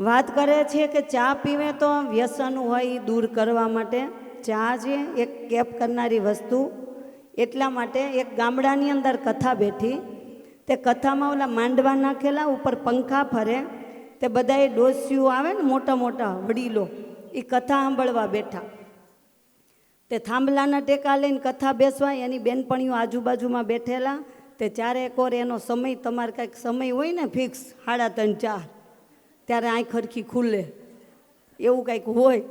વાત કરે છે કે ચા પીવે તો વ્યસન હોય એ દૂર કરવા માટે ચા છે એક કેપ કરનારી વસ્તુ. એટલા માટે એક ગામડાની અંદર કથા બેઠી. તે કથામાં ઓલા માંડવા નાખેલા, ઉપર પંખા ફરે. તે બધાએ ડોસીઓ આવે ને મોટા મોટા વડીલો, એ કથા સાંભળવા બેઠા. તે થાંભલાના ટેકા લઈને કથા બેસવા, એની બેનપણીઓ આજુબાજુમાં બેઠેલા. તે ચારે કોર એનો સમય, તમારે કંઈક સમય હોય ને ફિક્સ 3:30 4, ત્યારે આંખ ખરખી ખુલે એવું કંઈક હોય.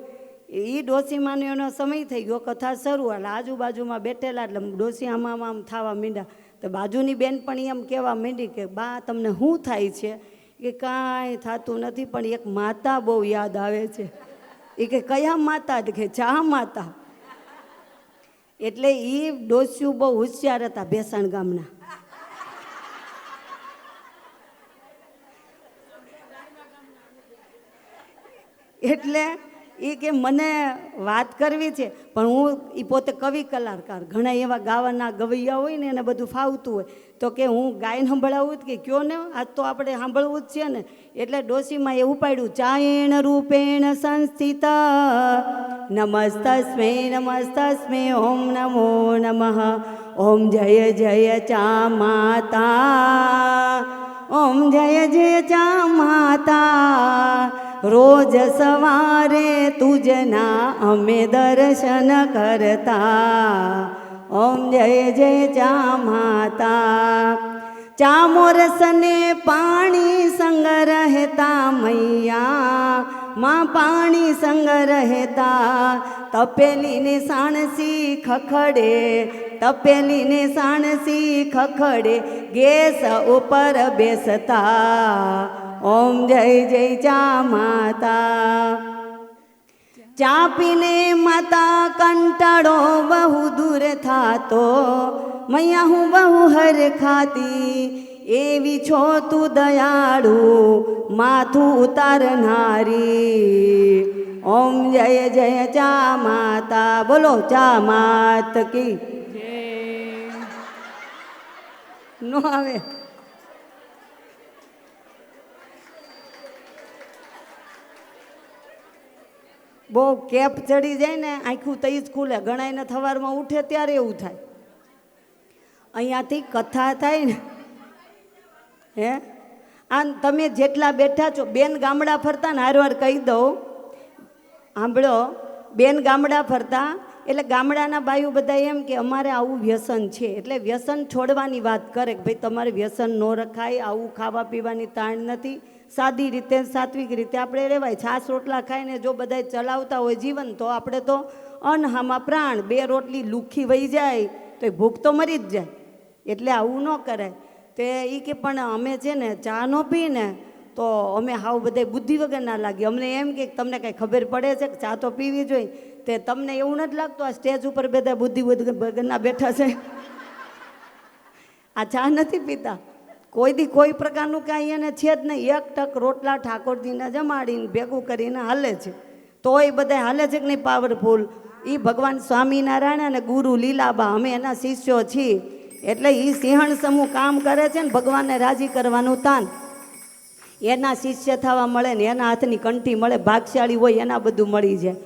એ ડોસીમાંનો એનો સમય થઈ ગયો, કથા શરૂ. એટલે આજુબાજુમાં બેઠેલા એટલે ડોસી આમ આમ થવા માંડ્યા. તો બાજુની બેનપણી એમ કહેવા માંડી કે બા તમને શું થાય છે? કે કાંઈ થતું નથી, પણ એક માતા બહુ યાદ આવે છે. એ કે કયા માતા? કે ચા માતા. એટલે એ ડોસ્યું બહુ હોશિયાર હતા ભેસાણ ગામના. એટલે એ કે મને વાત કરવી છે, પણ હું, એ પોતે કવિ કલાકાર, ઘણા એવા ગાવાના ગવૈયા હોય ને એને બધું ફાવતું હોય. તો કે હું ગાયન સંભળાવું જ કે કયો ને, આજ તો આપણે સાંભળવું જ છે ને. એટલે ડોશીમાં એ ઉપાડ્યું, ચાયેણ રૂપેણ સંસ્થિત નમસ્તસ્મે ઓમ નમો નમઃ. ઓમ જય જય ચા માતા, ઓમ જય જય ચા માતા. રોજ સવારે તુજના અમે દર્શન કરતા. ઓમ જય જય ચા માતા. ચા મોરસને પાણી સંગ રહેતા મૈયા, માં પાણી સંગ રહેતા. તપેલીને સાણસી ખખડે, તપેલીને સાણસી ખખડે, ગેસ ઉપર બેસતા. ઓમ જય જય ચા માતા. ચા પીને માતા કંટાળો બહુ દૂર થાતો, મૈયા હું બહુ હર ખાતી. એવી છો તું દયાળુ, માથું ઉતારનારી. ઓમ જય જય ચા માતા. બોલો ચા માત કી નો આવે. બહુ કેપ ચડી જાય ને, આખું તઈ જ ખુલે. ઘણાયને સવારમાં ઉઠે ત્યારે એવું થાય. અહીંયાથી કથા થાય ને, હે આ તમે જેટલા બેઠા છો, બેન ગામડા ફરતા ને, હારવાર કહી દઉં, સાંભળો. બેન ગામડા ફરતા એટલે ગામડાના બાયું બધા એમ કે અમારે આવું વ્યસન છે, એટલે વ્યસન છોડવાની વાત કરે કે ભાઈ તમારે વ્યસન ન રખાય, આવું ખાવા પીવાની તાણ નથી, સાદી રીતે સાત્વિક રીતે આપણે રહેવાય. છાશ રોટલા ખાઈને જો બધા ચલાવતા હોય જીવન, તો આપણે તો અનહામાં પ્રાણ. 2 રોટલી લુખી વહી જાય તો એ ભૂખ તો મરી જ જાય. એટલે આવું ન કરાય. તે એ કે પણ અમે છે ને ચા ન પીને તો અમે હાવ બધા બુદ્ધિ વગર ના લાગી. અમને એમ કે તમને કાંઈ ખબર પડે છે કે ચા તો પીવી જોઈએ? તે તમને એવું નથી લાગતું આ સ્ટેજ ઉપર બધા બુદ્ધિ વગરના બેઠા છે, આ ચા નથી પીતા? કોઈ દી કોઈ પ્રકારનું કાંઈ એને છે જ નહીં. 1 ટક રોટલા ઠાકોરજીને જમાડીને ભેગું કરીને હાલે છે. તોય બધા હાલે છે કે નહીં પાવરફુલ? એ ભગવાન સ્વામિનારાયણ અને ગુરુ લીલાબા, અમે એના શિષ્યો છીએ. એટલે એ સિંહણ સમૂહ કામ કરે છે ને ભગવાનને રાજી કરવાનું તાન. એના શિષ્ય થવા મળે ને, એના હાથની કંઠી મળે, ભાગશાળી હોય એના બધું મળી જાય.